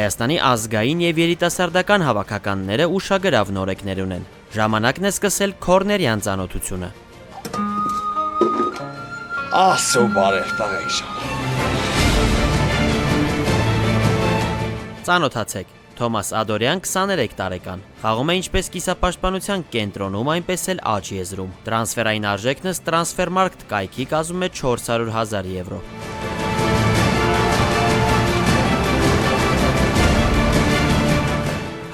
Հայաստանի ազգային եւ երիտասարդական հավաքականները ուշագրավ նորեկներ ունեն։ Ժամանակն է սկսել քորներյան ծանոթությունը։ Ասո բարև տղեշան։ Ծանոթացեք, Թոմաս Ադորյան 23 տարեկան, խաղում է ինչպես կիսապաշտպանության կենտրոնում, այնպես էլ աջ եզրում։ Տրանսֆերային արժեքն ըստ Transfermarkt կայքի կազմում է 400,000 եվրո։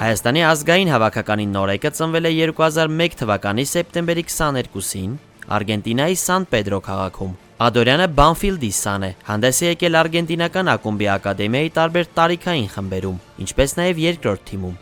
Հայաստանի ազգային հավաքականի նորեկը ծնվել է 2001 թվականի սեպտեմբերի 22-ին Արգենտինայի Սան Պեդրո քաղաքում։ Ադորյանը Բանֆիլդի սան է, հանդես է եկել արգենտինական ակումբի ակադեմիայի տարբեր տարիքային խմբերում, ինչպես նաև երկրորդ թիմում։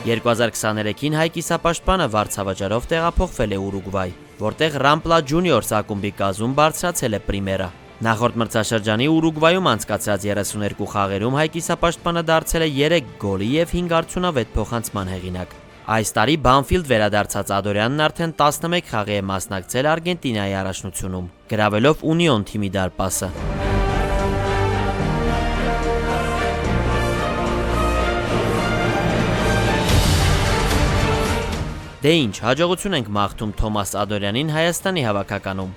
2023-ին հայ կիսապաշտպանը վարձավճարով տեղափոխվել է Ուրուգվայ, որտեղ Ռամպլա Ջունիորս ակումբի կազմում բարձրացել է պրիմերա։ Նախորդ մրցաշրջանի Ուրուգվայում անցկացրած 32 խաղերում հայ կիսապաշտպանը դարձել է 3 գոլի եւ 5 արդյունավետ փոխանցման հեղինակ։ Այս տարի Բանֆիլդ վերադարձած Ադորյանն արդեն 11 խաղի է մասնակցել Արգենտինայի առաջնությունում, գրավելով Ունիոն թիմի դարպասը։ Դե ինչ, հաջողություն ենք մաղթում Թոմաս Ադորյանին Հայաստանի հավաքականում։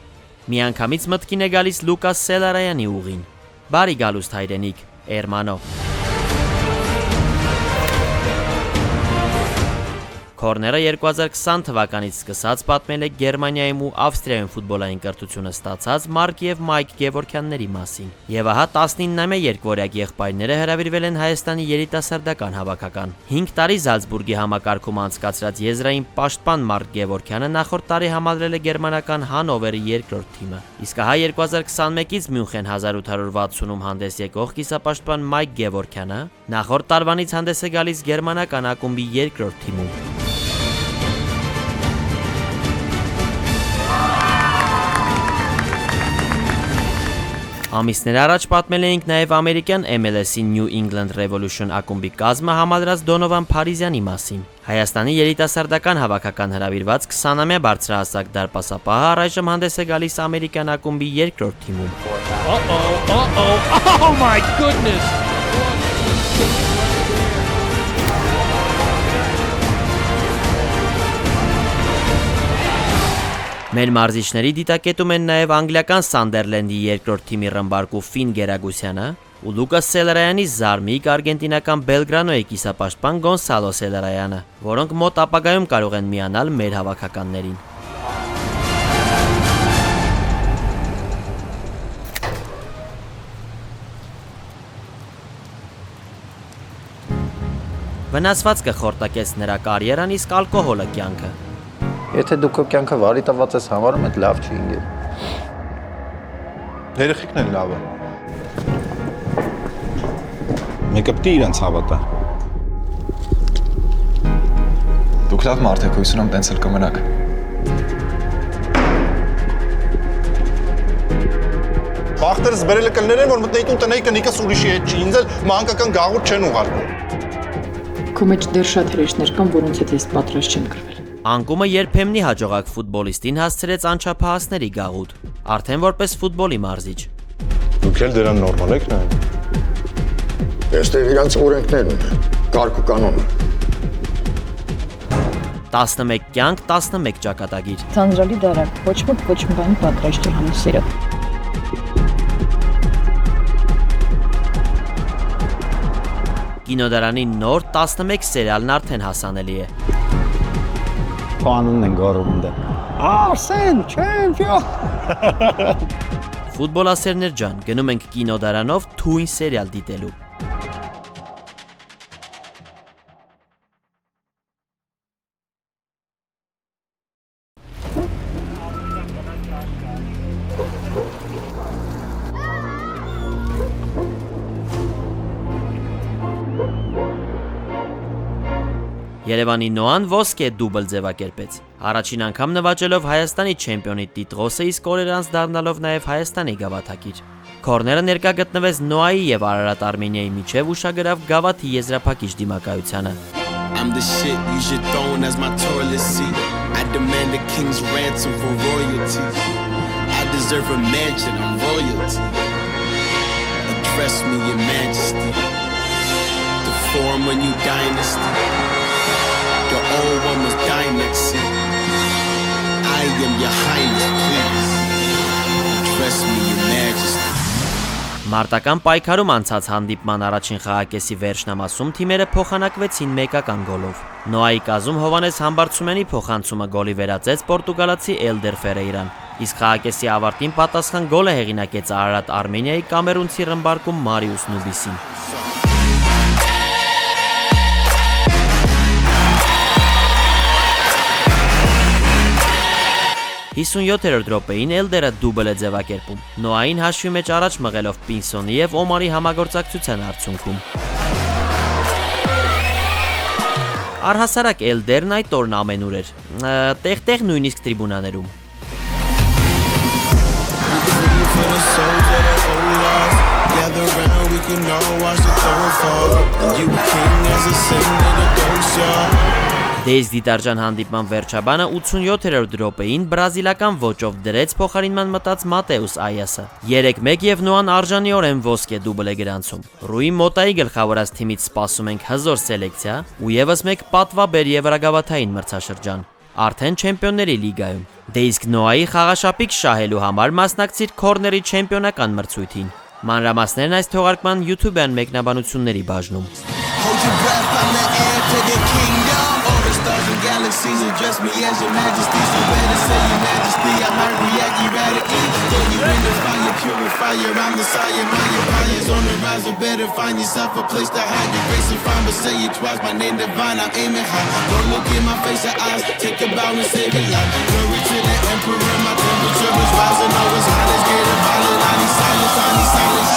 Միանգամից մտքին է գալիս Լուկաս Սելարայանի ուղին։ Բարի գալուստ հայրենիք, Էրմանո։ Քորները 2020 թվականից սկսած պատմել է Գերմանիայում ու Ավստրիայում ֆուտբոլային կրթությունը ստացած Մարկ եւ Մայք Գևորքյանների մասին։ Եվ ահա 19-ամյա երկվորյակ եղբայրները հրավիրվել են Հայաստանի երիտասարդական հավաքական։ 5 տարի Զալցբուրգի համակարգում անցկացրած եզրային պաշտպան Մարկ Գևորքյանը նախորդ տարի համալրել է գերմանական Հանովերի երկրորդ թիմը։ Իսկ ահա 2021-ից Մյունխեն 1860-ում հանդես եկող կիսապաշտպան Մայք Գևորքյանը նախորդ տարվանից հանդես է գալիս գերմանական ակումբի երկրորդ թիմում։ Ամիսներ առաջ պատմել էինք նաև ամերիկյան MLS-ի New England Revolution ակումբի կազմը համալրած Դոնովան Փարիզյանի մասին։ Հայաստանի երիտասարդական հավաքական հրավիրված 20-ամյա բարձրահասակ դարպասապահը առայժմ հանդես է գալիս ամերիկյան ակումբի երկրորդ թիմում։ Oh my goodness! Մեր մարզիչների դիտակետում են նաև անգլիական Սանդերլենդի երկրորդ թիմի ռմբարկու Ֆին Գերագուսյանը ու Լուկաս Սելարայանի զարմիկ արգենտինական Բելգրանոյի կիսապաշտպան Գոնսալո Սելարայանը, որոնք մոտ ապագայում կարող են միանալ մեր հավաքականներին։ Վնասվածքը խորտակեց նրա կարիերան, իսկ ալկոհոլը կյանքը։ Եթե դու քո կյանքը վարի տված ես համարում, այդ լավ չի ինգել։ Երեխեքն են լավ են։ Մեկը պիտի իրենց հավատա։ Դուք լավ մարդ եք, հույս ունեմ տենց էլ կմնաք։ Բախտերս բերելը կլներ են, որ մտնեիք ու տնեիք կնիկս ուրիշի հետ չի, ինձ էլ մանկական գաղութ չեն ուղարկում։ Քո մեջ դեռ շատ հրեշներ կան, որոնց հետ ես պատրաստ չեմ գրվել։ Անկումը երբեմնի հաջողակ ֆուտբոլիստին հասցրեց անչափահասների գաղութ, արդեն որպես ֆուտբոլի մարզիչ։ Դուք էլ դրան նորմալ եք նայում։ Այստեղ իրանց օրենքներ ունեն, կարգ ու կանոն։ 11 կյանք, 11 ճակատագիր։ Ցանրալի դարակ, ոչ ոք ոչ մի բանի պատրաստ չի հանի սիրո։ Կինոդարանի նոր 11 սերիալն արդեն հասանելի է։ Կանոնն են գարում դա։ Արսեն, չեմպիոն։ Ֆուտբոլասերներ ջան, գնում ենք կինոդարանով թույն սերիալ դիտելու։ Երևանի Նոան ոսկե դուբլ ձևակերպեց։ Առաջին անգամ նվաճելով Հայաստանի չեմպիոնի տիտղոսը, իսկ օրեր անց դառնալով նաև Հայաստանի գավաթակիր։ Քորները ներկա գտնվեց Նոայի եւ Արարատ Արմենիայի միջև ուշագրավ գավաթի եզրափակիչ դիմակայությանը։ I demand a king's ransom for royalty. I deserve a mansion, I'm royalty. Address me, your majesty. To form a new dynasty. The old one was dynasty. I am your highness, please. Address me, your majesty. Մարտական պայքարում անցած հանդիպման առաջին խաղակեսի վերջնամասում թիմերը փոխանակվեցին մեկական գոլով։ Նոայի կազում Հովանես Համբարձումյանի փոխանցումը գոլի վերածեց պորտուգալացի Էլդեր Ֆերեյրան։ Իսկ խաղակեսի ավարտին պատասխան գոլը հեղինակեց Արարատ Արմենիայի կամերունցի ռմբարկում Մարիուս Նուբիսին։ 57-րդ րոպեին Էլդերը դուբլ է ձևակերպում, Նոային հաշվի մեջ առաջ մղելով Պինսոնի և Օմարի համագործակցության արդյունքում։ Առհասարակ Էլդերն այդ օրն ամենուր էր, տեղ-տեղ նույնիսկ տրիբունաներում։ Դե իսկ դիտարջան հանդիպման վերջաբանը 87-րդ րոպեին բրազիլական ոճով դրեց փոխարինման մտած Մատեուս Այասը։ 3-1 և Նոան արժանիորեն ոսկե դուբլ է գրանցում։ Ռուի Մոտայի գլխավորած թիմից սպասում ենք հզոր սելեկցիա ու ևս մեկ պատվաբեր եվրագավաթային մրցաշրջան, արդեն Չեմպիոնների լիգայում։ Դե իսկ Նոայի խաղաշապիկ շահելու համար մասնակցիր քորների չեմպիոնական մրցույթին։ Մանրամասներն այս թողարկման YouTube-յան մեկնաբանությունների բաժնում։ Galaxies address me as your majesty, so better say your majesty. I might react erratically. Though you in the fire, purifier, I'm the sire. My empire's on the rise, so better find yourself a place to hide. Your grace and fine, but say it twice. My name divine, I'm aiming high. Don't look in my face or eyes. Take a bow and save your life. Glory to the emperor, my temperature is rising. Oh, it's hot, let's get it violent. I need silence, I need silence.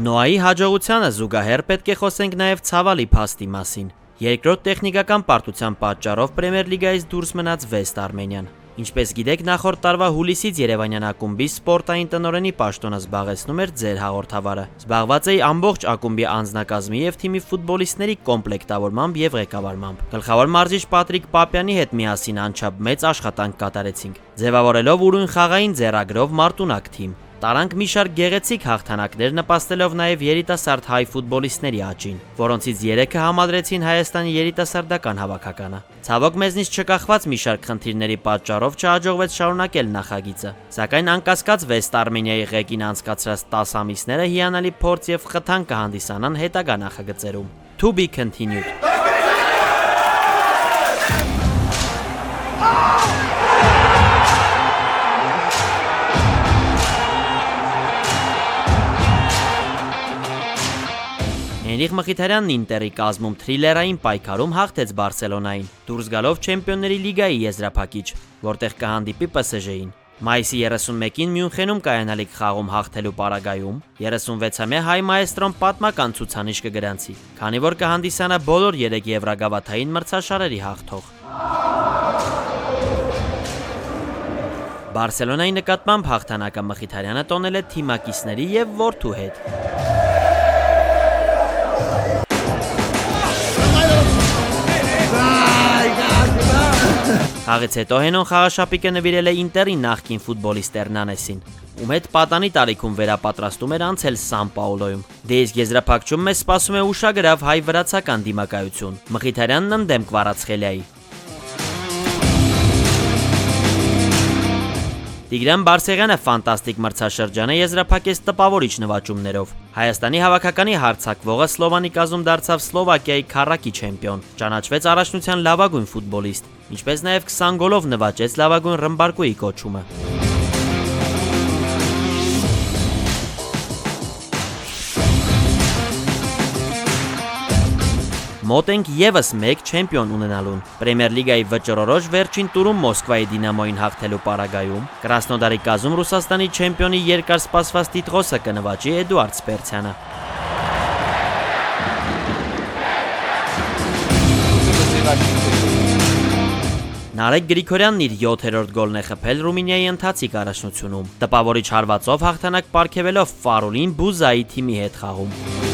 Նոայի հաջողությանը զուգահեռ պետք է խոսենք նաև ցավալի փաստի մասին։ Երկրորդ տեխնիկական պարտության պատճառով Պրեմիեր լիգայից դուրս մնաց Վեստ Արմենիան։ Ինչպես գիտեք, նախորդ տարվա հուլիսից Երևանյան ակումբի սպորտային տնօրենի պաշտոնը զբաղեցնում էր ձեր հաղորդավարը։ Զբաղված էի ամբողջ ակումբի անձնակազմի և թիմի ֆուտբոլիստների կոմպլեկտավորմամբ և ղեկավարմամբ։ Գլխավոր մարզիչ Պատրիկ Պապյանի հետ միասին անչափ մեծ աշխատանք կատարեցինք, ձևավորելով ուրույն խաղային ձեռագրով մարտունակ թիմ։ Տարանք մի շարք գեղեցիկ հաղթանակներ, նպաստելով նաև երիտասարդ հայ ֆուտբոլիստների աճին, որոնցից 3-ը համադրեցին Հայաստանի երիտասարդական հավաքականը։ Ցավոք մեզնից չկախված մի շարք խնդիրների պատճառով չհաջողվեց շարունակել նախագիծը, սակայն անկասկած Վեստ Արմենիայի ղեկին անցկացրած 10 ամիսները հիանալի փորձ և խթան կհանդիսանան հետագա նախագծերում։ To be continued։ Հենրիխ Մխիթարյանն Ինտերի կազմում թրիլերային պայքարում հաղթեց Բարսելոնային, դուրս գալով Չեմպիոնների լիգայի եզրափակիչ, որտեղ կհանդիպի ՊՍԺ-ին։ Մայիսի 31-ին Մյունխենում կայանալիք խաղում հաղթելու պարագայում 36-ամյա հայ մայեստրոն պատմական ցուցանիշ կգրանցի, քանի որ կհանդիսանա բոլոր 3 եվրագավաթային մրցաշարերի հաղթող։ Բարսելոնայի նկատմամբ հաղթանակը Մխիթարյանը տոնել է թիմակիցների և որդու հետ։ Խաղից հետո Հենոն խաղաշապիկը նվիրել է Ինտերի նախկին ֆուտբոլիստ Էրնանեսին, ում հետ պատանի տարիքում վերապատրաստում էր անցել Սան Պաուլոյում։ Դե իսկ եզրափակչում մեզ սպասում է ուշագրավ հայ-վրացական դիմակայություն։ Մխիթարյանն ընդդեմ Կվարացխելիայի։ Տիգրան Բարսեղյանը ֆանտաստիկ մրցաշրջանը եզրափակեց տպավորիչ նվաճումներով։ Հայաստանի հավաքականի հարձակվողը Սլովանի կազում դարձավ Սլովակիայի քառակի չեմպիոն, ճանաչվեց առաջնության լավագույն ֆուտբոլիստ, ինչպես նաև 20 գոլով նվաճեց լավագույն ռմբարկուի կոչումը։ Մոտ ենք եւս մեկ չեմպիոն ունենալուն։ Պրեմիեր լիգայի վճռորոշ վերջին տուրում Մոսկվայի Դինամոյին հաղթելու պարագայում Կրասնոդարի կազում Ռուսաստանի չեմպիոնի երկար սպասված տիտղոսը կնվաճի Էդուարդ Սպերցյանը։ Նարեկ Գրիգորյանն իր 7-րդ գոլն է խփել Ռումինիայի ընթացիկ առաջնությունում։ Տպավորիչ հարվածով հաղթանակ պարգևելով Ֆարուլին Բուզայի թիմի հետ խաղում։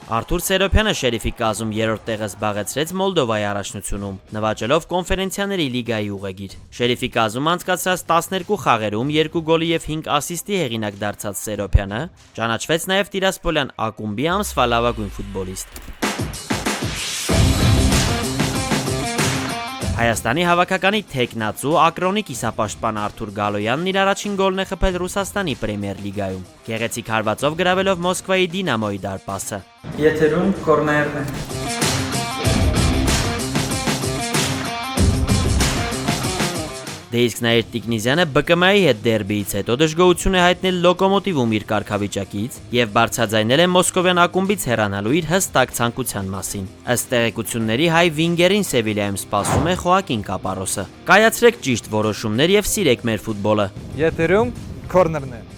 Արթուր Սերոփյանը Շերիֆի կազում երրորդ տեղը զբաղեցրեց Մոլդովայի առաջնությունում, նվաճելով Կոնֆերենցիաների լիգայի ուղեգիր։ Շերիֆի կազում անցկացրած 12 խաղերում 2 գոլի եւ 5 ասիստի հեղինակ դարձած Սերոփյանը ճանաչվեց նաեւ Տիրասպոլյան ակումբի ամսվա լավագույն ֆուտբոլիստ։ Հայաստանի հավաքականի թեկնածու Ակրոնի կիսապաշտպան Արթուր Գալոյանն իր առաջին գոլն է խփել Ռուսաստանի պրեմիեր լիգայում, գեղեցիկ հարվածով գրավելով Մոսկվայի Դինամոյի դարպասը։ Եթերում կորներն է։ Դե իսկ Նաիր Տիկնիզյանը ԲԿՄ-ի հետ դերբիից հետո դժգոհություն է հայտնել Լոկոմոտիվում իր կարգավիճակից եւ բարձրաձայնել է մոսկովյան ակումբից հեռանալու իր հստակ ցանկության մասին։ Ըստ տեղեկությունների հայ վինգերին Սևիլիայում սպասում է Խոակին Կապարոսը։ Կայացրեք ճիշտ որոշումներ եւ սիրեք մեր ֆուտբոլը։ Եթերում կորներն է։